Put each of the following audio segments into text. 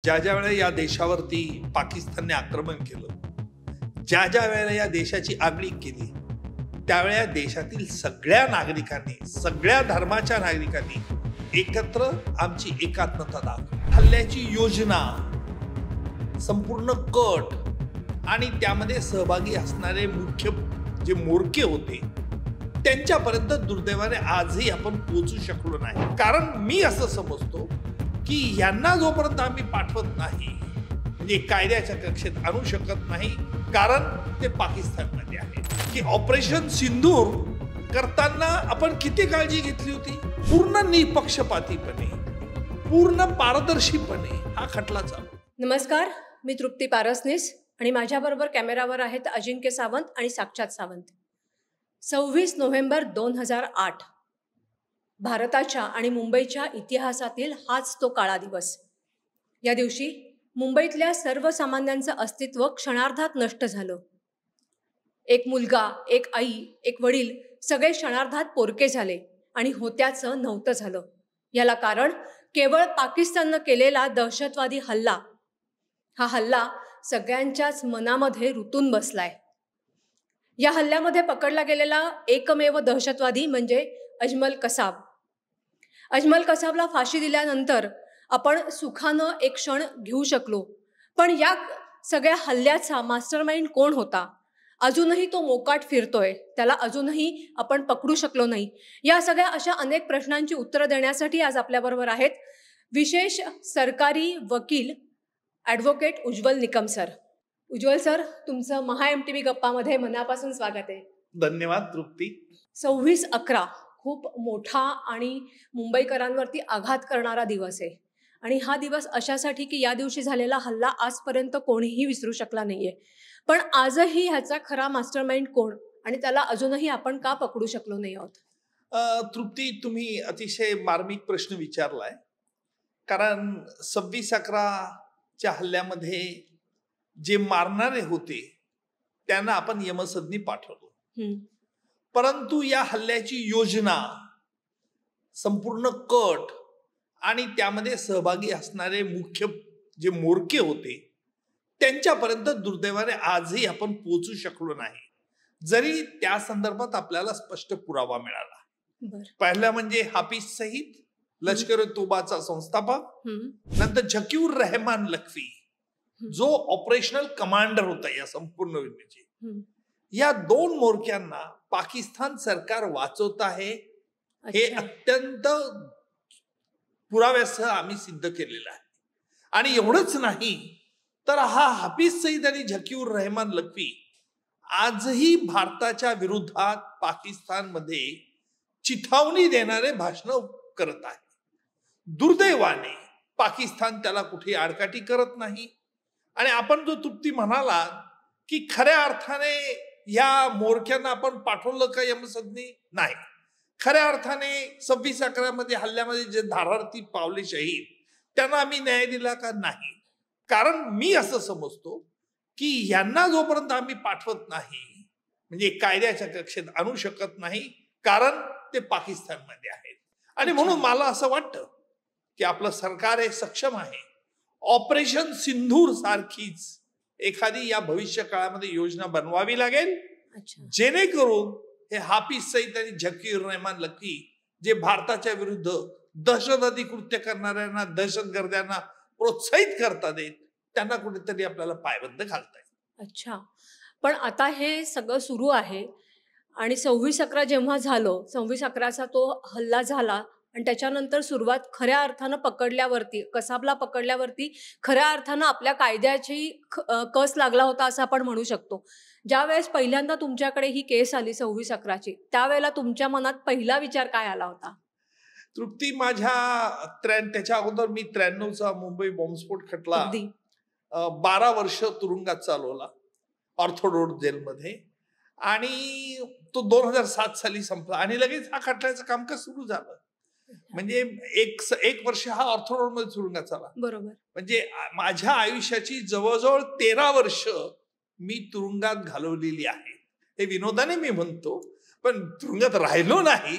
ज्या वेळेला या देशावरती पाकिस्तानने आक्रमण केलं, ज्या वेळेला या देशाची आगळीक केली, त्यावेळेला देशातील सगळ्या नागरिकांनी, सगळ्या धर्माच्या नागरिकांनी एकत्र आमची एकात्मता दाखवली. हल्ल्याची योजना, संपूर्ण कट आणि त्यामध्ये सहभागी असणारे मुख्य जे म्होरके होते त्यांच्यापर्यंत दुर्दैवाने आजही आपण पोहोचू शकलो नाही. कारण मी असं समजतो की यांना जोपर्यंत आम्ही पाठवत नाही, म्हणजे कायद्याच्या कक्षेत आणू शकत नाही, कारण ते पाकिस्तानमध्ये आहे. की ऑपरेशन सिंदूर करताना आपण किती काळजी घेतली होती. पूर्ण निपक्षपातीपणे, पूर्ण पारदर्शीपणे हा खटला चालू. नमस्कार, मी तृप्ती पारसनीस आणि माझ्याबरोबर कॅमेरावर आहेत अजिंक्य सावंत आणि साक्षात सावंत. 26 नोव्हेंबर 2008 भारताच्या आणि मुंबईच्या इतिहासातील हाच तो काळा दिवस. या दिवशी मुंबईतल्या सर्वसामान्यांचं अस्तित्व क्षणार्धात नष्ट झालं. एक मुलगा, एक आई, एक वडील सगळे क्षणार्धात पोरके झाले आणि होत्याचं नव्हतं झालं. याला कारण केवळ पाकिस्ताननं केलेला दहशतवादी हल्ला. हा हल्ला सगळ्यांच्याच मनामध्ये रुतून बसलाय. या हल्ल्यामध्ये पकडला गेलेला एकमेव दहशतवादी म्हणजे अजमल कसाब. अजमल कसाबला फाशी दिल्यानंतर आपण सुखानं एक क्षण घेऊ शकलो, पण या सगळ्या हल्ल्याचा मास्टरमाइंड कोण होता? अजूनही तो मोकाट फिरतोय, त्याला अजूनही आपण पकडू शकलो नाही. या सगळ्या अशा अनेक प्रश्नांची उत्तरं देण्यासाठी आज आपल्याबरोबर आहेत विशेष सरकारी वकील ॲडव्होकेट उज्ज्वल निकम सर. उज्ज्वल सर, तुमचं महा MTV गप्पामध्ये मनापासून स्वागत आहे. धन्यवाद तृप्ती. 26/11 खूप मोठा आणि मुंबईकरांवरती आघात करणारा दिवस आहे. आणि हा दिवस अशासाठी की या दिवशी झालेला हल्ला आजपर्यंत कोणीही विसरू शकला नाहीये. पण आजही ह्याचा खरा मास्टरमाइंड कोण आणि त्याला अजूनही आपण का पकडू शकलो नाही आहोत? तृप्ती, तुम्ही अतिशय मार्मिक प्रश्न विचारलाय. कारण 26/11च्या हल्ल्यामध्ये जे मारणारे होते त्यांना आपण यमसदनी पाठवलं. परंतु या हल्ल्याची योजना, संपूर्ण कट आणि त्यामध्ये सहभागी असणारे मुख्य जे म्होरके होते त्यांच्यापर्यंत दुर्दैवाने आजही आपण पोहोचू शकलो नाही, जरी त्या संदर्भात आपल्याला स्पष्ट पुरावा मिळाला. पहिला म्हणजे हाफिज सईद, लष्कर तोबाचा संस्थापक, नंतर झकीर रहमान लखवी जो ऑपरेशनल कमांडर होता या संपूर्ण योजनेचे. या दोन म्होरक्यांना पाकिस्तान सरकार वाचवत आहे हे अत्यंत पुराव्यासह आम्ही सिद्ध केलेलं आहे. आणि एवढंच नाही तर हा हाफिज सईद आणि झकीर रहमान लखवी आजही भारताच्या विरोधात पाकिस्तानमध्ये चिथावणी देणारे भाषण करत आहे. दुर्दैवाने पाकिस्तान त्याला कुठे आडकाठी करत नाही. आणि आपण जो तृप्ती म्हणाला की खऱ्या अर्थाने या म्होरक्यांना आपण पाठवलं का यमसदनी? नाही. खऱ्या अर्थाने 26/11 हल्ल्यामध्ये जे धारार्थी पावले शहीद त्यांना आम्ही न्याय दिला का? नाही. कारण मी असं समजतो की यांना जोपर्यंत आम्ही पाठवत नाही, म्हणजे कायद्याच्या कक्षेत आणू शकत नाही, कारण ते पाकिस्तानमध्ये आहेत. आणि म्हणून मला असं वाटतं की आपलं सरकार हे सक्षम आहे. ऑपरेशन सिंदूर सारखीच एखादी या भविष्य काळामध्ये योजना बनवावी लागेल, जेणेकरून हे हाफिज सईद आणि झकीर रहमान लखवी जे भारताच्या विरुद्ध दहशतवादी कृत्य करणाऱ्यांना, दहशतगर्द्यांना प्रोत्साहित करतात, त्यांना कुठेतरी आपल्याला पायबंद घालता येईल. अच्छा, पण आता हे सगळं सुरू आहे आणि 26/11 जेव्हा झालं, 26/11चा तो हल्ला झाला आणि त्याच्यानंतर सुरुवात खऱ्या अर्थानं पकडल्यावरती, कसाबला पकडल्यावरती खऱ्या अर्थानं आपल्या कायद्याची कस लागला होता असं आपण म्हणू शकतो. ज्या वेळेस पहिल्यांदा तुमच्याकडे ही केस आली 26/11ची, त्यावेळेला तुमच्या मनात पहिला विचार काय आला होता? तृप्ती, त्याच्या अगोदर मी 93चा मुंबई बॉम्बस्फोट खटला 12 वर्ष तुरुंगात चालवला, ऑर्थो रोड जेलमध्ये. आणि तो 2007 साली संपला आणि लगेच हा खटल्याचं कामकाज सुरू झालं. म्हणजे एक वर्ष हा ऑर्थो रोड मध्ये तुरुंगात चालला. बरोबर. म्हणजे माझ्या आयुष्याची जवळजवळ 13 वर्ष मी तुरुंगात घालवलेली आहे. हे विनोदाने मी म्हणतो, पण तुरुंगात राहिलो नाही.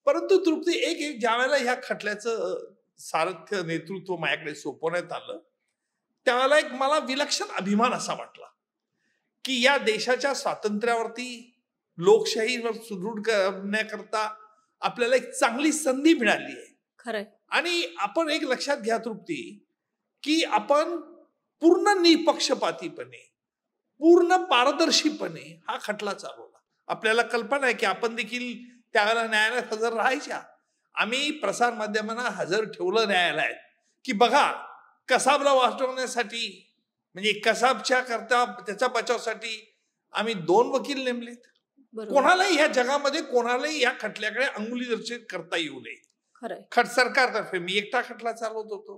परंतु तृप्ती, एक ज्या वेळेला ह्या खटल्याचं सारथ्य नेतृत्व माझ्याकडे सोपवण्यात आलं त्यावेळेला एक मला विलक्षण अभिमान असा वाटला की या देशाच्या स्वातंत्र्यावरती, लोकशाहीवर सुदृढ करण्याकरता आपल्याला एक चांगली संधी मिळाली आहे. खरंय. आणि आपण एक लक्षात घ्या तृप्ती, की आपण पूर्ण निपक्षपातीपणे, पूर्ण पारदर्शीपणे हा खटला चालवला. आपल्याला कल्पना आहे की आपण देखील त्यावेळेला न्यायालयात हजर राहायच्या. आम्ही प्रसार माध्यमांना हजर ठेवलं न्यायालयात की बघा, कसाबला वाचवण्यासाठी, म्हणजे कसाबच्या करता त्याच्या बचावासाठी आम्ही 2 वकील नेमलेत. कोणालाही या जगामध्ये कोणालाही या खटल्याकडे अंगुलीदर्शित करता येऊ नये. खरंय. सरकारतर्फे मी एकटा खटला चालवत होतो.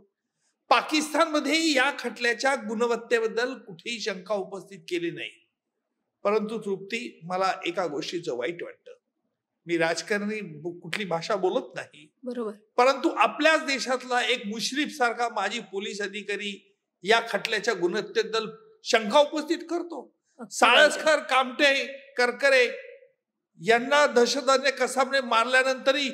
पाकिस्तानमध्येही या खटल्याच्या गुणवत्तेबद्दल कुठेही शंका उपस्थित केली नाही. परंतु तृप्ती, मला एका गोष्टीचं वाईट वाटतं. मी राजकारणी कुठली भाषा बोलत नाही, बरोबर, परंतु आपल्याच देशातला एक मुश्रीफ सारखा माजी पोलीस अधिकारी या खटल्याच्या गुणवत्तेबद्दल शंका उपस्थित करतो. साळसकर, कामटे, करकरे यांना दहशतवाद्याने कसाबने मारल्यानंतरही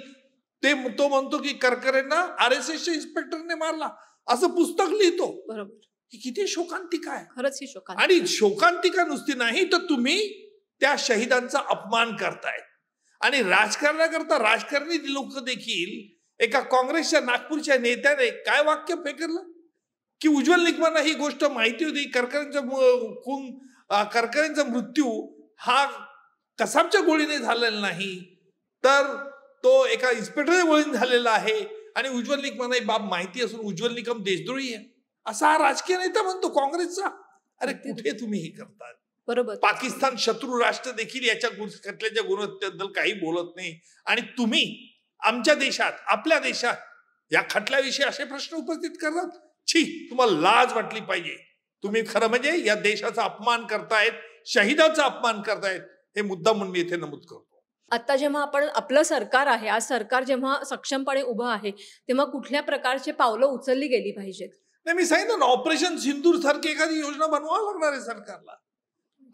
तो म्हणतो की करकरेंना RSSच्या इन्स्पेक्टरने मारला, असं पुस्तक लिहितो. बरोबर. ही किती शोकांतिका आहे. खरंच ही शोकांतिका. आणि शोकांतिका नुसती नाही तर तुम्ही त्या शहीदांचा अपमान करताय. आणि राजकारणाकरता राजकारणी लोक देखील, एका काँग्रेसच्या नागपूरच्या नेत्याने काय वाक्य फेकलं की उज्ज्वल निकमांना ही गोष्ट माहिती होती, करकरेंचा मृत्यू हा कसाबच्या गोळीने झालेला नाही, तर तो एका इन्स्पेक्टरच्या गोळीने झालेला आहे. आणि उज्ज्वल निकमांना ही बाब माहिती असून उज्ज्वल निकम देशद्रोही आहे असा हा राजकीय नेता म्हणतो काँग्रेसचा. अरे कुठे तुम्ही हे करतात. बरोबर. पाकिस्तान शत्रू राष्ट्र देखील याच्या खटल्याच्या गुणवत्तेबद्दल काही बोलत नाही. आणि तुम्ही आमच्या देशात, आपल्या देशात या खटल्याविषयी असे प्रश्न उपस्थित करतात. छी, तुम्हाला लाज वाटली पाहिजे. तुम्ही खरं म्हणजे या देशाचा अपमान करतायत, शहीदाचा अपमान करतायत. हे मुद्दा म्हणून मी इथे नमूद करतो. आता जेव्हा आपण आपलं सरकार आहे, आज सरकार जेव्हा सक्षमपणे उभं आहे, तेव्हा कुठल्या प्रकारचे पावलं उचलली गेली पाहिजेत? नाही, मी सांगितलं ना, ऑपरेशन सिंदूर सारखी एखादी योजना बनवावी लागणार आहे सरकारला.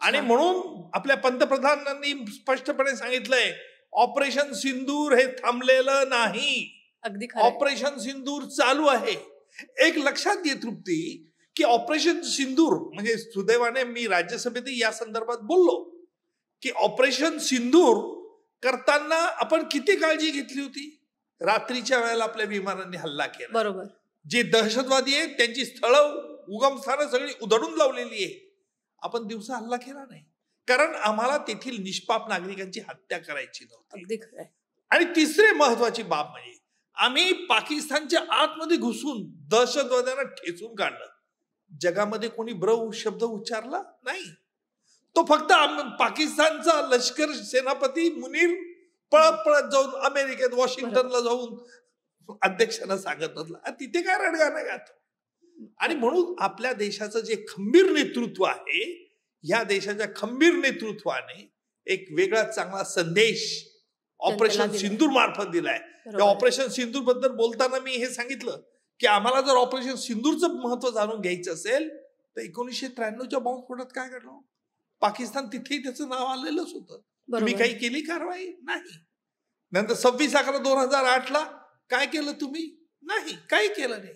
आणि म्हणून आपल्या पंतप्रधानांनी स्पष्टपणे सांगितलंय, ऑपरेशन सिंदूर हे थांबलेलं नाही. अगदी ऑपरेशन सिंदूर चालू आहे. एक लक्षात घे तृप्ती, की ऑपरेशन सिंदूर म्हणजे सुदैवाने मी राज्यसभेतही या संदर्भात बोललो की ऑपरेशन सिंदूर करताना आपण किती काळजी घेतली होती. रात्रीच्या वेळेला आपल्या विमानांनी हल्ला केला. बरोबर. जे दहशतवादी आहेत त्यांची स्थळं, उगमस्थानं सगळी उधळून लावलेली आहे. आपण दिवसा हल्ला केला नाही, कारण आम्हाला तेथील निष्पाप नागरिकांची हत्या करायची नव्हती. अगदी खरंय. आणि तिसरी महत्वाची बाब म्हणजे आम्ही पाकिस्तानच्या आतमध्ये घुसून दहशतवाद्यांना ठेचून काढलं. जगामध्ये कोणी शब्द उच्चारला नाही. तो फक्त पाकिस्तानचा लष्कर सेनापती मुनीर पळत पळत जाऊन अमेरिकेत, वॉशिंग्टनला जाऊन अध्यक्षांना सांगत होता. तिथे काय रणगाणं गातो. आणि म्हणून आपल्या देशाचं जे खंबीर नेतृत्व आहे, या देशाच्या खंबीर नेतृत्वाने एक वेगळा चांगला संदेश ऑपरेशन सिंदूर मार्फत दिलाय. त्या ऑपरेशन सिंदूर बद्दल बोलताना मी हे सांगितलं की आम्हाला जर ऑपरेशन सिंदूरचं महत्व जाणून घ्यायचं असेल तर 1993च्या बॉम्बस्फोटात काय घडलं. पाकिस्तान तिथेही त्याचं नाव आलेलंच होतं. तुम्ही काही केली कारवाई नाही. नंतर 26/11/2008 काय केलं तुम्ही? नाही, काही केलं नाही.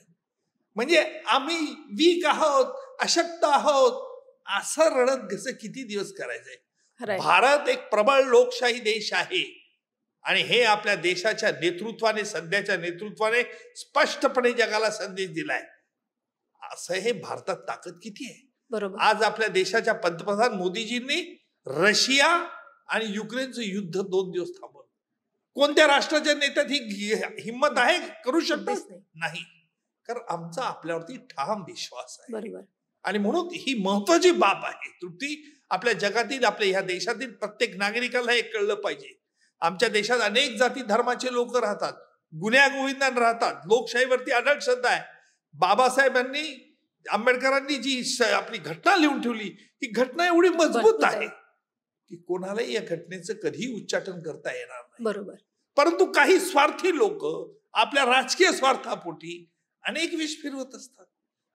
म्हणजे आम्ही वीक आहोत, अशक्त आहोत असं रडत कसं किती दिवस करायचंय. भारत एक प्रबळ लोकशाही देश आहे आणि हे आपल्या देशाच्या नेतृत्वाने, सध्याच्या नेतृत्वाने स्पष्टपणे जगाला संदेश दिलाय. असं हे भारतात ताकद किती आहे. बरोबर. आज आपल्या देशाच्या पंतप्रधान मोदीजींनी रशिया आणि युक्रेनचं युद्ध 2 दिवस थांबवलं. कोणत्या राष्ट्राच्या नेत्यात ही हिंमत आहे? करू शकत नाही. कारण आमचा आपल्यावरती ठाम विश्वास आहे. बरोबर. आणि म्हणून ही महत्वाची बाब आहे तृप्ती. आपल्या जगातील, आपल्या ह्या देशातील प्रत्येक नागरिकाला हे कळलं पाहिजे. आमच्या देशात अनेक जाती धर्माचे लोक राहतात, गुण्यागोविंदान राहतात, लोकशाहीवरती अढळ श्रद्धा आहे. बाबासाहेबांनी, आंबेडकरांनी जी आपली घटना लिहून ठेवली, ही घटना एवढी मजबूत आहे की कोणालाही या घटनेचं कधीही उच्चाटन करता येणार नाही. बरोबर. परंतु काही स्वार्थी लोक आपल्या राजकीय स्वार्थापोटी अनेक विष फिरवत असतात.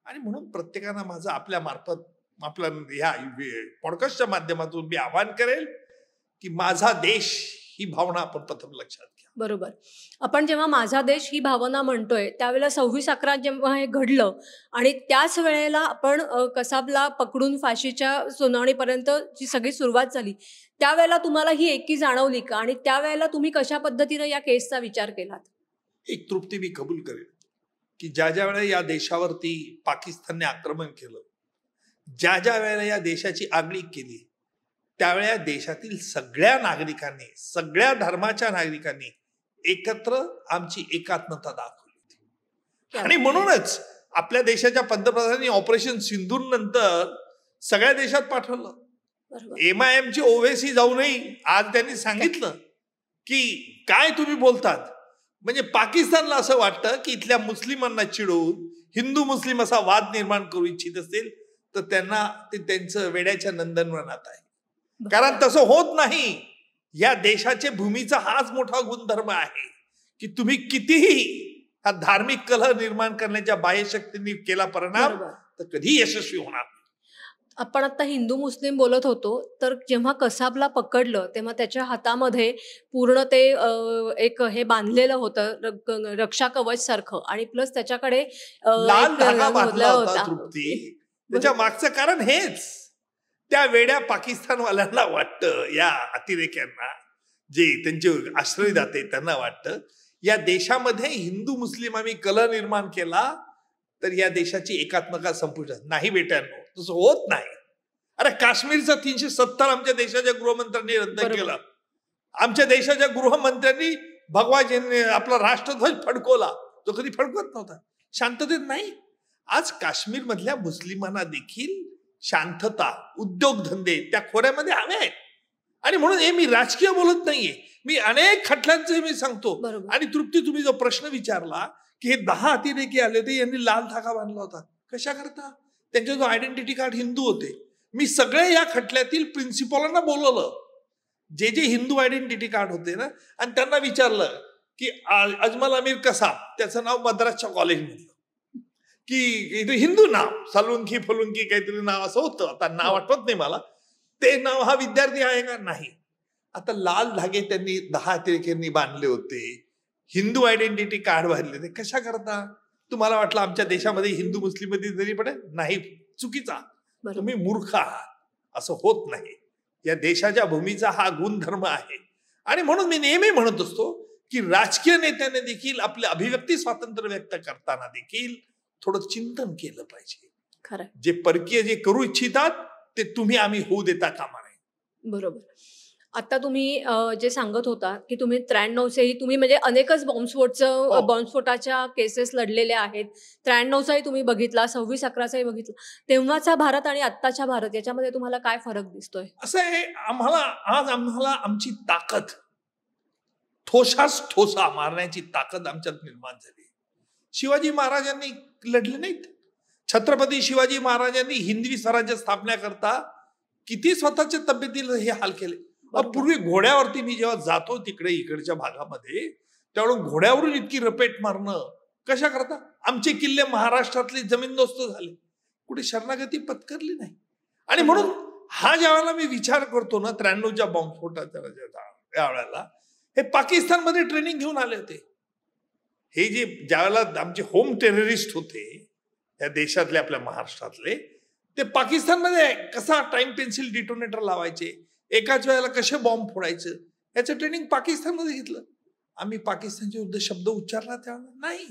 आणि म्हणून प्रत्येकानं माझं आपल्या मार्फत, आपल्या ह्या पॉडकास्टच्या माध्यमातून मी आवाहन करेल की माझा देश ही भावना आपण प्रथम लक्षात घ्या. बरोबर. आपण जेव्हा माझा देश ही भावना म्हणतोय, त्यावेळेला 26/11 जेव्हा हे घडलं आणि त्याच वेळेला आपण कसाबला पकडून फाशीच्या सुनावणीपर्यंत जी सगळी सुरुवात झाली, त्यावेळेला तुम्हाला ही एकी जाणवली का? आणि त्यावेळेला तुम्ही कशा पद्धतीने या केसचा विचार केलात? एक तृप्ती मी कबूल करेन की ज्या ज्या वेळेला या देशावरती पाकिस्तानने आक्रमण केलं, ज्या ज्या वेळेला या देशाची आगळीक केली, त्यावेळेला देशातील सगळ्या नागरिकांनी, सगळ्या धर्माच्या नागरिकांनी एकत्र आमची एकात्मता दाखवली. आणि म्हणूनच आपल्या देशाच्या पंतप्रधानांनी ऑपरेशन सिंधूर नंतर सगळ्या देशात पाठवलं. MIM ची ओवेसी जाऊनही आज त्यांनी सांगितलं की काय तुम्ही बोलतात. म्हणजे पाकिस्तानला असं वाटतं की इथल्या मुस्लिमांना चिडवून हिंदू मुस्लिम असा वाद निर्माण करू इच्छित असतील तर त्यांना ते त्यांचं वेड्याच्या नंदनवनात आहे. कारण तसं होत नाही. या देशाच्या भूमीचा हाच मोठा गुणधर्म आहे की तुम्ही कितीही हा धार्मिक कलह निर्माण करण्याच्या बाह्यशक्तींनी केला परिणाम तर कधी यशस्वी होणार. आपण आता हिंदू मुस्लिम बोलत होतो, तर जेव्हा कसाबला पकडलं तेव्हा त्याच्या हातामध्ये पूर्ण ते एक हे बांधलेलं होतं रक्षा कवच सारखं आणि प्लस त्याच्याकडे लाल धागा बांधला होता. तृप्ती, त्याच्या मागचं कारण हेच. त्या वेड्या पाकिस्तानवाल्यांना वाटतं, या अतिरेक्यांना जे त्यांचे आश्रयदाते त्यांना वाटतं या देशामध्ये हिंदू मुस्लिम आम्ही कलह निर्माण केला तर या देशाची एकात्मता संपुष्टात नाही. बेट्यांनो, तसं होत नाही. अरे काश्मीरचा 370 आमच्या देशाच्या गृहमंत्र्यांनी रद्द केला. आमच्या देशाच्या गृहमंत्र्यांनी भगवाजींनी आपला राष्ट्रध्वज फडकवला, जो कधी फडकवत नव्हता. शांततेत नाही. आज काश्मीर मधल्या मुस्लिमांना देखील शांतता, उद्योगधंदे त्या खोऱ्यामध्ये हवे आहेत. आणि म्हणून हे मी राजकीय बोलत नाहीये, मी अनेक खटल्यांचे मी सांगतो. आणि तृप्ती, तुम्ही जो प्रश्न विचारला की हे 10 अतिरेकी आले होते, यांनी लाल धागा बांधला होता, कशा करता? त्यांचे जो आयडेंटिटी कार्ड हिंदू होते. मी सगळे या खटल्यातील प्रिन्सिपॉलांना बोलवलं, जे जे हिंदू आयडेंटिटी कार्ड होते ना, आणि त्यांना विचारलं की अजमल अमीर कसाब, त्याचं नाव मद्रासच्या कॉलेजमधलं, की हिंदू नाव सलुंकी फलुंकी काहीतरी नाव असं होतं, आता नाव आठवत नाही मला. ते नाव हा विद्यार्थी आहे का? नाही. आता लाल धागे त्यांनी 10 अतिरेक्यांनी बांधले होते, हिंदू आयडेंटिटी कार्ड बांधले होते, कशा करता? तुम्हाला वाटलं आमच्या देशामध्ये हिंदू मुस्लिम मध्ये जरी पडेल? नाही, चुकीचा. तुम्ही मूर्ख आहात. असं होत नाही. या देशाच्या भूमीचा हा गुणधर्म आहे. आणि म्हणून मी नेहमी म्हणत असतो की राजकीय नेत्याने देखील आपले अभिव्यक्ती स्वातंत्र्य व्यक्त करताना देखील थोडं चिंतन केलं पाहिजे. खरं. जे परकीय जे करू इच्छितात ते तुम्ही आम्ही होऊ देता कामा नये. बरोबर. आता तुम्ही जे सांगत होता की तुम्ही 93 तुम्ही म्हणजे अनेकच बॉम्बस्फोटाच्या केसेस लढलेल्या आहेत. 93 तुम्ही बघितला, 26/11 बघितला. तेव्हाचा भारत आणि आत्ताच्या भारत याच्यामध्ये तुम्हाला काय फरक दिसतोय? असं आहे, आम्हाला आमची ताकद, ठोसास ठोसा मारण्याची ताकद आमच्यात निर्माण झाली. शिवाजी महाराजांनी लढले नाहीत. छत्रपती शिवाजी महाराजांनी हिंदवी स्वराज्य स्थापना करता किती स्वतःच्या तब्येतीला हे हाल केले. पूर्वी घोड्यावरती मी जेव्हा जातो तिकडे इकडच्या भागामध्ये, त्यावेळेस घोड्यावरून इतकी रपेट मारणं कशा करता? आमचे किल्ले महाराष्ट्रातले जमीनदोस्त झाले, कुठे शरणागती पत्करली नाही. आणि म्हणून हा ज्या वेळेला मी विचार करतो ना 93च्या बॉम्बस्फोटाच्या वेळेला, हे पाकिस्तानमध्ये ट्रेनिंग घेऊन आले होते. हे जे ज्यावेळेला आमचे होम टेररिस्ट होते या देशातले, आपल्या महाराष्ट्रातले, ते पाकिस्तानमध्ये कसा टाइम पेन्सिल डिटोनेटर लावायचे, एकाच वेळेला कसे बॉम्ब फोडायचं, याचं ट्रेनिंग पाकिस्तानमध्ये घेतलं. आम्ही पाकिस्तानच्या विरुद्ध शब्द उच्चारला त्यावेळेला नाही,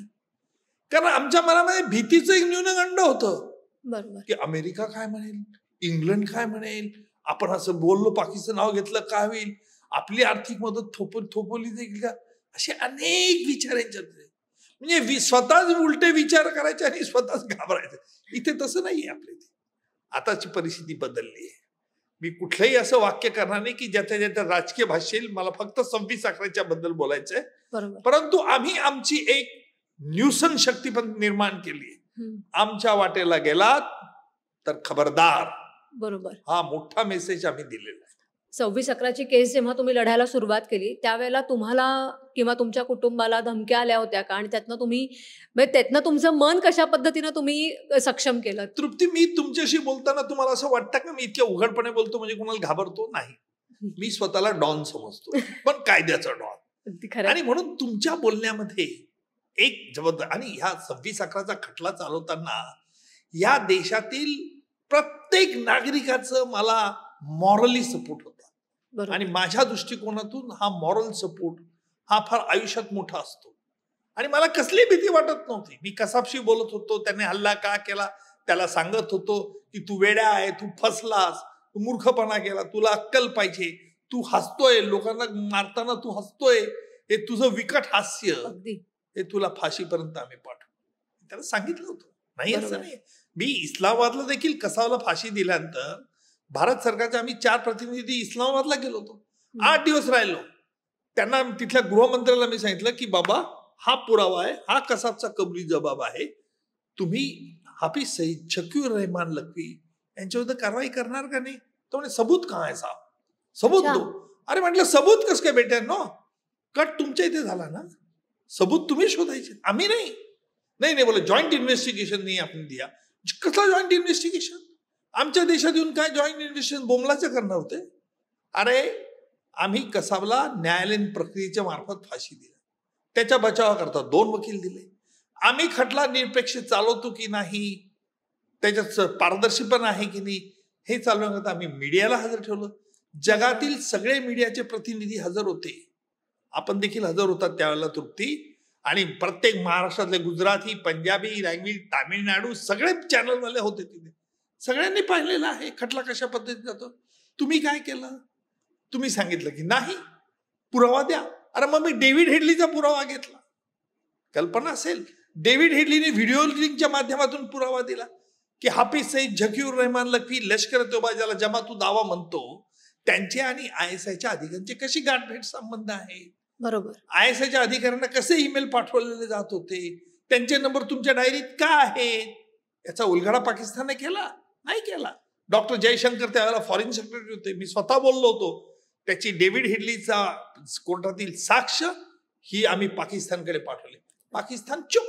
कारण आमच्या मनामध्ये भीतीचं एक न्यूनगंड होतं. बरोबर. की अमेरिका काय म्हणेल, इंग्लंड काय म्हणेल, आपण असं बोललो, पाकिस्तान नाव घेतलं काय होईल, आपली आर्थिक मदत थोपवली जाईल का, असे अनेक विचार यांच्यात. म्हणजे स्वतःच उलटे विचार करायचे आणि स्वतःच घाबरायचं. इथे तसं नाहीये आपल्या इथे. आताची परिस्थिती बदलली आहे. मी कुठलंही असं वाक्य करणार नाही की ज्याच्या ज्याच्या राजकीय भाषेल. मला फक्त 26/11 बद्दल बोलायचंय. परंतु आम्ही आमची एक न्यूसन शक्ती पण निर्माण केली. आमच्या वाटेला गेलात तर खबरदार. बरोबर. हा मोठा मेसेज आम्ही दिलेला आहे. 26/11 केस जेव्हा तुम्ही लढायला सुरुवात केली त्यावेळेला तुम्हाला किंवा तुमच्या कुटुंबाला धमक्या आल्या होत्या का? आणि त्यातनं तुमचं मन कशा पद्धतीनं तुम्ही सक्षम केलं? तृप्ती, मी तुमच्याशी बोलताना तुम्हाला असं वाटतं का मी इतक्या उघडपणे बोलतो म्हणजे कोणाला घाबरतो? नाही. मी स्वतःला डॉन समजतो, पण कायद्याचा डॉन. अगदी खरं. आणि म्हणून तुमच्या बोलण्यामध्ये एक जबाबदार, आणि ह्या 26/11चा खटला चालवताना या देशातील प्रत्येक नागरिकाचं मला मॉरली सपोर्ट होता. बरोबर. आणि माझ्या दृष्टिकोनातून हा मॉरल सपोर्ट हा फार आयुष्यात मोठा असतो. आणि मला कसली भीती वाटत नव्हती. मी कसाबशी बोलत होतो, त्याने हल्ला का केला त्याला सांगत होतो की तू वेड्या आहे, तू फसलास, तू मूर्खपणा केला, तुला अक्कल पाहिजे, तू हसतोय, लोकांना मारताना तू हसतोय, हे तुझं विकट हास्य, अगदी हे तुला फाशीपर्यंत आम्ही पाठवू. त्याला सांगितलं होतं. नाही असं बरोबर. नाही. मी इस्लामाबादला देखील कसाबला फाशी दिल्यानंतर भारत सरकारचे आम्ही 4 प्रतिनिधी इस्लामाबादला गेलो होतो. 8 दिवस राहिलो. त्यांना तिथल्या गृहमंत्र्याला मी सांगितलं की बाबा हा पुरावा आहे, हा कसाबचा कबुली जबाब आहे, तुम्ही हाफिज सईद, शकीर रहमान लखवी यांच्याविरुद्ध कारवाई करणार का नाही? तो म्हणे सबूत कहाँ है साहब, सबूत अच्छा. दो. अरे म्हटलं सबूत कस काय बेटे नो, कट तुमच्या इथे झाला ना, सबूत तुम्ही शोधायचे, आम्ही नाही. नाही नाही बोले जॉईंट इन्व्हेस्टिगेशन नाही आपण दिया. कसला जॉईंट इन्व्हेस्टिगेशन? आमच्या देशात येऊन काय जॉईंट इन्व्हेस्टिगेशन बोमलाचं करणार होते? अरे आम्ही कसाबला न्यायालयीन प्रक्रियेच्या मार्फत फाशी दिली, त्याच्या बचावाकरता 2 वकील दिले. आम्ही खटला निरपेक्ष चालवतो की नाही, त्याच्यात पारदर्शीपणा आहे की नाही हे चालवण्याकरता आम्ही मीडियाला हजर ठेवलं. जगातील सगळे मीडियाचे प्रतिनिधी हजर होते, आपण देखील हजर होतात त्यावेळेला तृप्ती. आणि प्रत्येक महाराष्ट्रातले गुजराती, पंजाबी लँग्वेज, तामिळनाडू सगळे चॅनलवाले होते तिथे. सगळ्यांनी पाहिलेलं आहे खटला कशा पद्धतीने जातो. तुम्ही काय केलं? तुम्ही सांगितलं की नाही, पुरावा द्या. अरे मग मी डेव्हिड हेडलीचा पुरावा घेतला. कल्पना असेल, डेव्हिड हेडलीने व्हिडिओ लिंकच्या माध्यमातून पुरावा दिला की हाफिज सईद, शकीर रहमान लखवी, लष्कर तोबा ज्याला जमातू दावा म्हणतो, त्यांचे आणि ISIच्या अधिकाऱ्यांचे कशी गाठभेट संबंध आहे. बरोबर. ISIच्या अधिकाऱ्यांना कसे ईमेल पाठवलेले जात होते, त्यांचे नंबर तुमच्या डायरीत का आहेत, याचा उलगडा पाकिस्तानने केला नाही केला. डॉक्टर जयशंकर त्यावेळेला फॉरेन सेक्रेटरी होते, मी स्वतः बोललो होतो. त्याची डेव्हिड हेडलीचा कोर्टातील साक्ष ही आम्ही पाकिस्तानकडे पाठवली. पाकिस्तान चुप.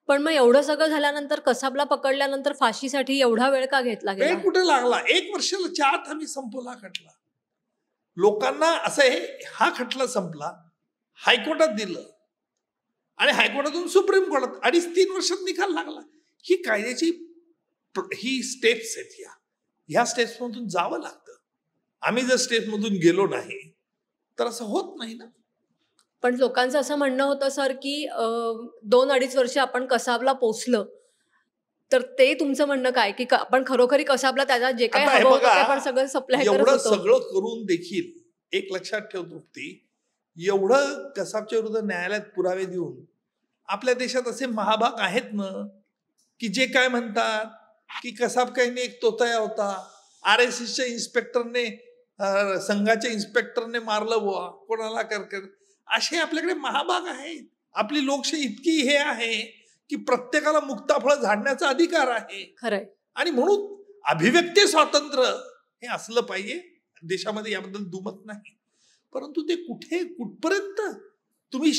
पण मग एवढं सगळं झाल्यानंतर, कसाबला पकडल्यानंतर फाशीसाठी एवढा वेळ का घेतला वेळ गेला? कुठे लागला? 1 वर्षाच्या आत आम्ही संपवला खटला. लोकांना असं आहे, हा खटला संपला, हायकोर्टात दिलं आणि हायकोर्टातून सुप्रीम कोर्टात 2.5-3 वर्षात निकाल लागला. ही कायद्याची ही स्टेप्स आहेत. ह्या स्टेप्स मधून जावं लागतं. आम्ही जर स्टेप्स मधून गेलो नाही तर असं होत नाही ना. पण लोकांचं असं म्हणणं होतं सर की 2-2.5 वर्ष आपण कसाबला पोचलं, तर ते तुमचं म्हणणं काय की आपण खरोखरी कसाबला त्याला जे काही आता हे हवं होतं बघा, ते आपण सगळं सप्लाय करत एवढं होतो. सगळं करून देखील एक लक्षात ठेव तृप्ती, एवढं कसाबच्या विरुद्ध न्यायालयात पुरावे देऊन आपल्या देशात असे महाभाग आहेत ना की जे काय म्हणतात की कसाब काही एक तोतया होता, RSSच्या इन्स्पेक्टरने, संघाच्या इन्स्पेक्टरने मारलं बुवा कोणाला कर. असे आपल्याकडे महाभाग आहेत. आपली लोकशाही इतकी हे आहे की प्रत्येकाला मुक्ताफळ झाडण्याचा अधिकार आहे. खरंय. आणि म्हणून अभिव्यक्ती स्वातंत्र्य हे असलं पाहिजे देशामध्ये, याबद्दल दुमत नाही. परंतु ते कुठपर्यंत तुम्ही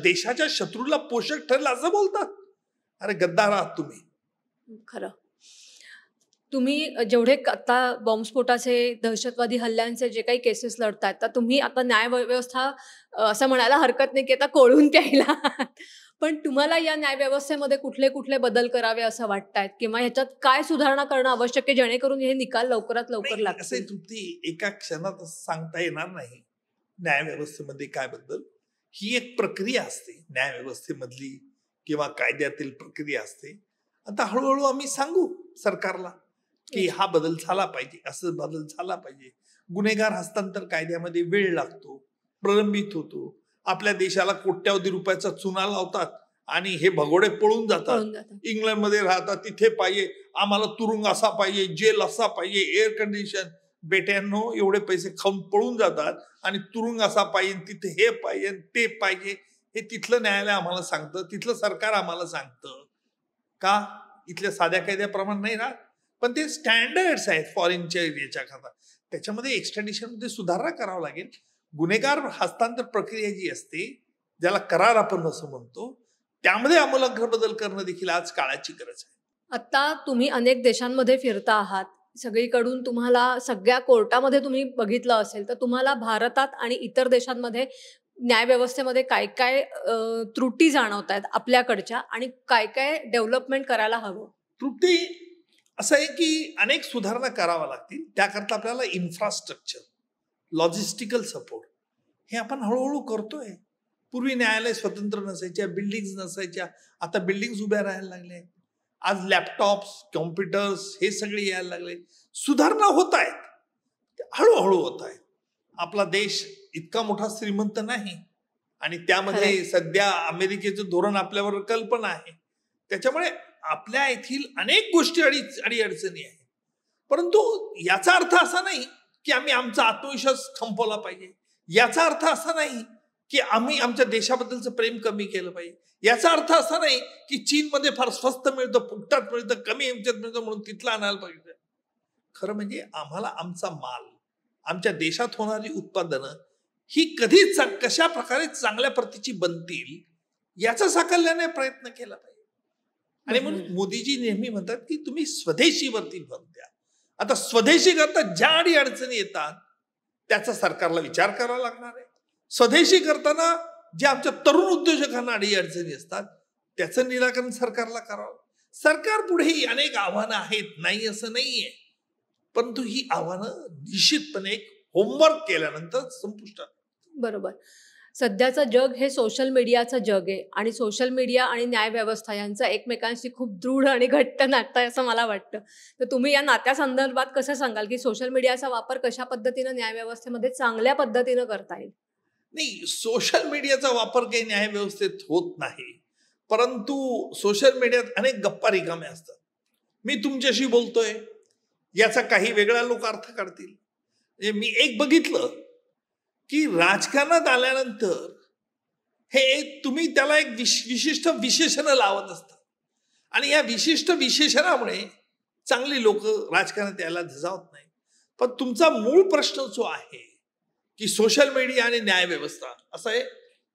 देशाच्या शत्रूला पोषक ठरला असं बोलतात? अरे गद्दार आहात तुम्ही. खरं. तुम्ही जेवढे आता बॉम्बस्फोटाचे, दहशतवादी हल्ल्यांचे जे काही केसेस लढतायत, तर तुम्ही आता न्यायव्यवस्था असं म्हणायला हरकत नाही की आता कोळून प्यायला आहात. पण तुम्हाला या न्यायव्यवस्थेमध्ये कुठले कुठले बदल करावे असं वाटतायत, किंवा ह्याच्यात काय सुधारणा करणं आवश्यक आहे जेणेकरून हे निकाल लवकरात लवकर नाही, असे लागतील? तृप्ती एका क्षणात असं सांगता येणार नाही न्यायव्यवस्थेमध्ये काय बद्दल. ही एक प्रक्रिया असते न्यायव्यवस्थेमधली किंवा कायद्यातील प्रक्रिया असते. आता हळूहळू आम्ही सांगू सरकारला की हा बदल झाला पाहिजे, असं बदल झाला पाहिजे. गुन्हेगार हस्तांतर कायद्यामध्ये वेळ लागतो, प्रलंबित होतो. आपल्या देशाला कोट्यावधी रुपयाचा चुना लावतात आणि हे भगोडे पळून जातात. इंग्लंडमध्ये राहतात, तिथे पाहिजे आम्हाला तुरुंग असा पाहिजे, जेल असा पाहिजे, एअर कंडिशन. बेट्यांनो, एवढे पैसे खाऊन पळून जातात आणि तुरुंग असा पाहिजे, तिथे हे पाहिजे, ते पाहिजे. हे तिथलं न्यायालय आम्हाला सांगतं, तिथलं सरकार आम्हाला सांगतं. का? इथल्या साध्या कायद्याप्रमाणे नाही राहत. पण ते स्टँडर्ड्स आहेत फॉरेनच्या एरियाच्या खाता. त्याच्यामध्ये एक्स्ट्रॅडिशन मध्ये सुधारणा करावं लागेल. गुन्हेगार हस्तांतर प्रक्रिया जी असते, ज्याला करार आपण असं म्हणतो, त्यामध्ये आमूलाग्र बदल करणं देखील आज काळाची गरज आहे. आता तुम्ही अनेक देशांमध्ये फिरता आहात, सगळीकडून तुम्हाला सगळ्या कोर्टामध्ये तुम्ही बघितलं असेल तर तुम्हाला भारतात आणि इतर देशांमध्ये न्यायव्यवस्थेमध्ये काय काय त्रुटी जाणवत आहेत आपल्याकडच्या आणि काय काय डेव्हलपमेंट करायला हवं? त्रुटी असं आहे की अनेक सुधारणा कराव्या लागतील. त्याकरता आपल्याला इन्फ्रास्ट्रक्चर, लॉजिस्टिकल सपोर्ट हे आपण हळूहळू करतोय. पूर्वी न्यायालय स्वतंत्र नसायच्या, बिल्डिंग्स नसायच्या, आता बिल्डिंग्स उभ्या राहायला लागल्या. आज लॅपटॉप्स, कॉम्प्युटर्स हे सगळे यायला लागले. सुधारणा होत आहेत, हळूहळू होत आहेत. आपला देश इतका मोठा श्रीमंत नाही आणि त्यामध्ये सध्या अमेरिकेचं धोरण आपल्यावर कल्पना आहे. त्याच्यामुळे आपल्या येथील अनेक गोष्टी अडचणी आहेत. परंतु याचा अर्थ असा नाही की आम्ही आमचा आत्मविश्वास खंपवला पाहिजे. याचा अर्थ असा नाही की आम्ही आमच्या देशाबद्दलचं प्रेम कमी केलं पाहिजे. याचा अर्थ असा नाही की चीनमध्ये फार स्वस्त मिळतं, फुकटात मिळतं, कमी ह्याच्यात मिळतं म्हणून तिथलं आणायला पाहिजे. खरं म्हणजे आम्हाला आमचा माल, आमच्या देशात होणारी उत्पादनं ही कधी कशा प्रकारे चांगल्या प्रतीची बनतील याचा साकल्याने प्रयत्न केला पाहिजे. आणि म्हणून मोदीजी नेहमी म्हणतात की तुम्ही स्वदेशीवरती भर द्या. आता स्वदेशी करता ज्या अडचणी येतात त्याचा सरकारला विचार करावा लागणार आहे. स्वदेशी करताना ज्या आमच्या तरुण उद्योजकांना अडचणी असतात त्याचं निराकरण सरकारला करावं. सरकार पुढेही अनेक आव्हानं आहेत, नाही असं नाहीये, परंतु ही आव्हानं निश्चितपणे होमवर्क केल्यानंतर संपुष्टात. बरोबर. सध्याचं जग हे सोशल मीडियाचं जग आहे आणि सोशल मीडिया आणि न्यायव्यवस्था यांचं एकमेकांशी खूप दृढ आणि घट्ट नातं आहे असं मला वाटतं. तर तुम्ही या नात्यासंदर्भात कसं सांगाल की सोशल मीडियाचा वापर कशा पद्धतीनं न्यायव्यवस्थेमध्ये चांगल्या पद्धतीनं करता येईल? नाही, सोशल मीडियाचा वापर काही न्यायव्यवस्थेत होत नाही, परंतु सोशल मीडियात अनेक गप्पा रिकाम्या असतात. मी तुमच्याशी बोलतोय याचा काही वेगळा लोक अर्थ काढतील. म्हणजे मी एक बघितलं की राजकारणात आल्यानंतर हे तुम्ही त्याला एक विशिष्ट विशेषण लावत असता आणि या विशिष्ट विशेषणामुळे चांगली लोक राजकारणात यायला झिजावत नाही. पण तुमचा मूळ प्रश्न जो आहे की सोशल मीडिया आणि न्यायव्यवस्था, असं आहे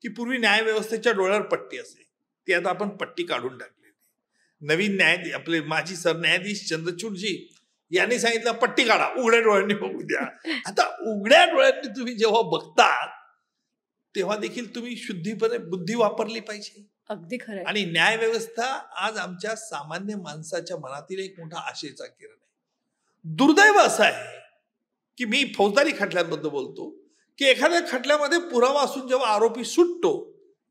की पूर्वी न्यायव्यवस्थेच्या डोळ्यावर पट्टी असे, ती आता आपण पट्टी काढून टाकली. नवीन आपले माजी सरन्यायाधीश चंद्रचूडजी यांनी सांगितलं पट्टी काढा, उघड्या डोळ्यांनी बघू द्या. आता उघड्या डोळ्यांनी तुम्ही जेव्हा बघतात तेव्हा देखील तुम्ही शुद्धीपणे बुद्धी वापरली पाहिजे. अगदी खरं. आणि न्यायव्यवस्था आज आमच्या सामान्य माणसाच्या मनातील एक मोठा आशेचा किरण आहे. दुर्दैव असं आहे की मी फौजदारी खटल्यांबद्दल बोलतो की एखाद्या खटल्यामध्ये पुरावा असून जेव्हा आरोपी सुटतो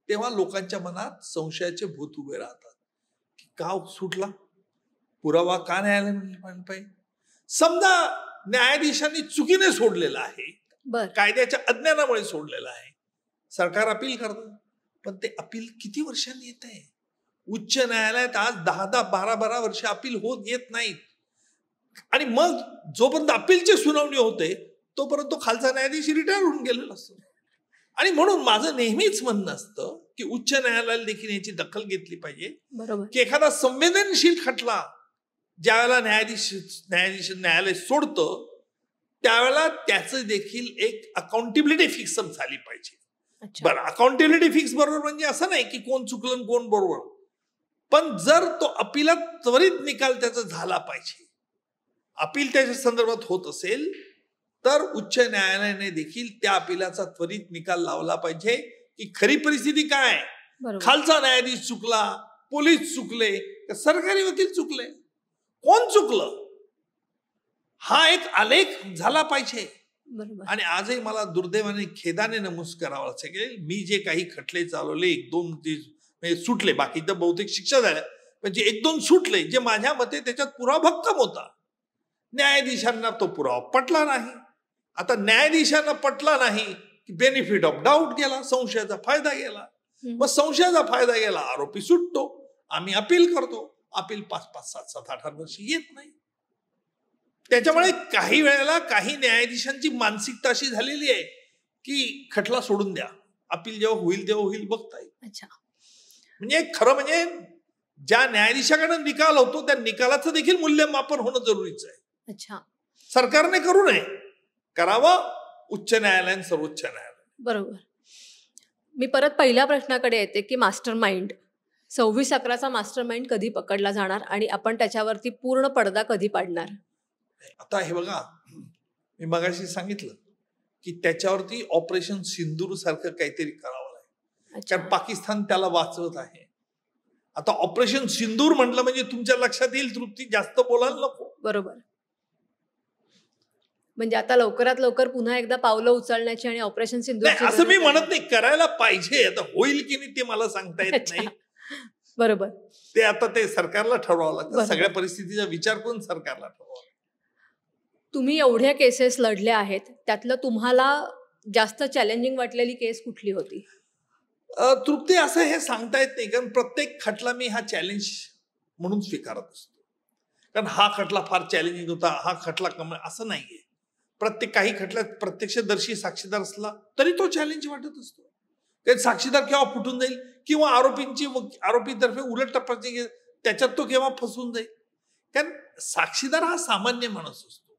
तेव्हा लोकांच्या मनात संशयाचे भूत उभे राहतात की का सुटला, पुरावा का न्यायालयाने पाहिजे. समजा न्यायाधीशांनी चुकीने सोडलेला आहे, कायद्याच्या अज्ञानामुळे सोडलेला आहे, सरकार अपील करतं, पण ते अपील किती वर्षांनी येत आहे. उच्च न्यायालयात आज 10-12 वर्ष अपील होत येत नाहीत आणि मग जोपर्यंत अपीलची सुनावणी होते तोपर्यंत तो खालचा न्यायाधीश रिटायर होऊन गेलेला असतो. आणि म्हणून माझं नेहमीच म्हणणं असतं की उच्च न्यायालयाला देखील याची दखल घेतली पाहिजे. बरोबर. की एखादा संवेदनशील खटला ज्यावेळेला न्यायालय सोडतं त्यावेळेला त्याचं देखील एक अकाउंटेबिलिटी फिक्स झाली पाहिजे. बरं, अकाउंटेबिलिटी फिक्स बरोबर म्हणजे असं नाही की कोण चुकलं कोण बरोबर, पण जर तो अपिलात त्वरित निकाल त्याचा झाला पाहिजे. अपील त्याच्या संदर्भात होत असेल तर उच्च न्यायालयाने देखील त्या अपिलाचा त्वरित निकाल लावला पाहिजे की खरी परिस्थिती काय, खालचा न्यायाधीश चुकला, पोलीस चुकले, सरकारी वकील चुकले, कोण चुकलं, हा एक आलेख झाला पाहिजे. आणि आजही मला दुर्दैवाने खेदाने नमूद करावं लागेल, मी जे काही खटले चालवले 1-2 म्हणजे सुटले, बाकी तर बहुतेक शिक्षा झाल्या, पण जे 1-2 सुटले जे माझ्या मते त्याच्यात पुरावा भक्कम होता, न्यायाधीशांना तो पुरावा पटला नाही. आता न्यायाधीशांना पटला नाही की बेनिफिट ऑफ डाऊट गेला, संशयाचा फायदा गेला. मग संशयाचा फायदा गेला, आरोपी सुटतो, आम्ही अपील करतो, अपील 5-5, 7-7, 8 वर्षी येत नाही. त्याच्यामुळे काही वेळेला काही न्यायाधीशांची मानसिकता अशी झालेली आहे की खटला सोडून द्या, अपील जेव्हा होईल तेव्हा होईल, बघता येईल. म्हणजे खरं म्हणजे ज्या न्यायाधीशाकडे निकाल होतो त्या निकालाचं देखील मूल्यमापन होणं जरुरीचं आहे. सरकारने करू नये, करावं उच्च न्यायालय, सर्वोच्च न्यायालय. बरोबर. मी परत पहिल्या प्रश्नाकडे येते की मास्टर माइंड 26/11चा मास्टर माइंड कधी पकडला जाणार आणि आपण त्याच्यावरती पूर्ण पडदा कधी पाडणार? आता हे बघा, मी मगाशी सांगितलं की त्याच्यावरती ऑपरेशन सिंदूर सारखं काहीतरी करावं लागेल, अच्छा. कारण पाकिस्तान त्याला वाचवत आहे. आता ऑपरेशन सिंदूर म्हटलं म्हणजे तुमच्या लक्षात येईल तृप्ती, जास्त बोलायला नको. बरोबर. म्हणजे आता लवकरात लवकर पुन्हा एकदा पावलं उचलण्याची आणि ऑपरेशन सिंधूरची नाही असं गरज मी आहे. म्हणत नाही, करायला पाहिजे. आता होईल की नाही ते मला सांगता येत अच्छा. नाही. बरोबर. ते आता ते सरकारला ठरवावं लागतं. बरोबर. सगळ्या परिस्थितीचा विचार करून सरकारला ठरवावं लागतं. तुम्ही एवढ्या केसेस लढल्या आहेत, त्यातलं तुम्हाला जास्त चॅलेंजिंग वाटलेली केस कुठली होती? तृप्ती असं हे सांगता येत नाही, कारण प्रत्येक खटला मी हा चॅलेंज म्हणून स्वीकारत असतो. कारण हा खटला फार चॅलेंजिंग होता, हा खटला असं नाहीये. काही खटल्यात प्रत्यक्षदर्शी साक्षीदार असला तरी तो चॅलेंज वाटत असतो. कारण साक्षीदार केव्हा फुटून जाईल किंवा आरोपीतर्फे उलट टप्प्याची त्याच्यात तो केव्हा फसून जाईल. कारण साक्षीदार हा सामान्य माणूस असतो.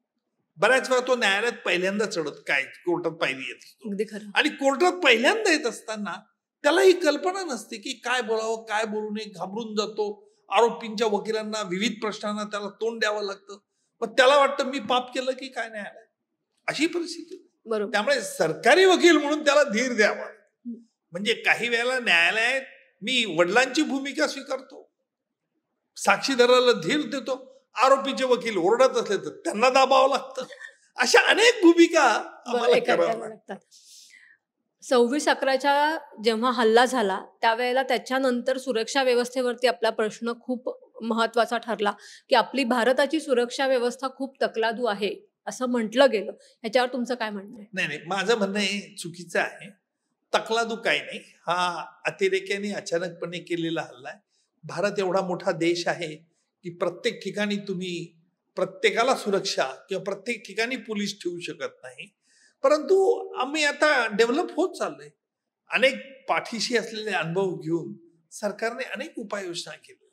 बऱ्याच वेळा तो न्यायालयात पहिल्यांदा चढत कोर्टात पायरी येत असतो. अगदी खरं. आणि कोर्टात पहिल्यांदा येत असताना त्याला ही कल्पना नसते की काय बोलावं, काय बोलू नये, घाबरून जातो. आरोपींच्या वकिलांना विविध प्रश्नांना त्याला तोंड द्यावं लागतं. मग त्याला वाटतं मी पाप केलं की काय न्यायालय, अशी परिस्थिती. बरोबर. त्यामुळे सरकारी वकील म्हणून त्याला धीर द्यावा. म्हणजे काही वेळेला न्यायालयात मी वडिलांची भूमिका स्वीकारतो, साक्षीदाराला धीर देतो, आरोपीचे वकील ओरडत असले तर त्यांना दाबावं लागतं. अशा अनेक भूमिका आम्हाला कराव्या लागतात. 26/11च्या जेव्हा हल्ला झाला त्यावेळेला त्याच्यानंतर सुरक्षा व्यवस्थेवरती आपला प्रश्न खूप महत्वाचा ठरला की आपली भारताची सुरक्षा व्यवस्था खूप तकलादू आहे असं म्हटलं गेलं. ह्याच्यावर तुमचं काय म्हणणं आहे? नाही, माझं म्हणणं हे चुकीचं आहे. तकलादू काही नाही, हा अतिरेक्याने अचानकपणे केलेला हल्ला आहे. भारत एवढा मोठा देश आहे की प्रत्येक ठिकाणी तुम्ही प्रत्येकाला सुरक्षा किंवा प्रत्येक ठिकाणी पोलीस ठेवू शकत नाही. परंतु आम्ही आता डेव्हलप होत चाललोय. अनेक पाठीशी असलेले अनुभव घेऊन सरकारने अनेक उपाययोजना केल्या.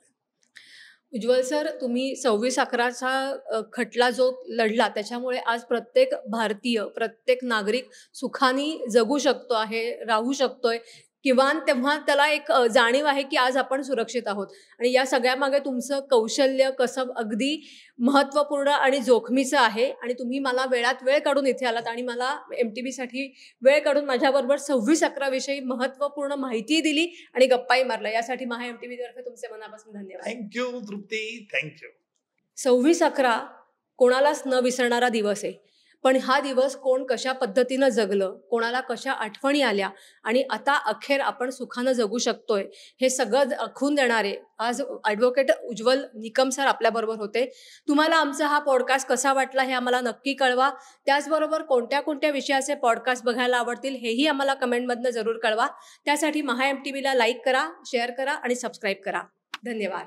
उज्ज्वल सर, तुम्ही 26/11चा खटला जो लढला त्याच्यामुळे आज प्रत्येक भारतीय, प्रत्येक नागरिक सुखाने जगू शकतो आहे, राहू शकतोय. किमान तेव्हा त्याला एक जाणीव आहे की आज आपण सुरक्षित आहोत. आणि या सगळ्यामागे तुमचं कौशल्य, कसब अगदी महत्त्वपूर्ण आणि जोखमीचं आहे. आणि तुम्ही मला वेळात वेळ काढून इथे आलात आणि मला MTBसाठी वेळ काढून माझ्याबरोबर 26/11 विषयी महत्त्वपूर्ण माहिती दिली आणि गप्पाही मारला. यासाठी महा MTB तर्फे तुमचे मनापासून धन्यवाद. थँक्यू तृप्ती, थँक्यू. 26/11 कोणालाच न विसरणारा दिवस आहे. पण हा दिवस कोण कशा पद्धतीनं जगलं, कोणाला कशा आठवणी आल्या आणि आता अखेर आपण सुखानं जगू शकतोय, हे सगळं दाखवून देणारे आज ॲडव्होकेट उज्ज्वल निकम सर आपल्याबरोबर होते. तुम्हाला आमचा हा पॉडकास्ट कसा वाटला हे आम्हाला नक्की कळवा. त्याचबरोबर कोणत्या कोणत्या विषयाचे पॉडकास्ट बघायला आवडतील हेही आम्हाला कमेंटमधनं जरूर कळवा. त्यासाठी महा MTBला लाईक करा, शेअर करा आणि सबस्क्राईब करा. धन्यवाद.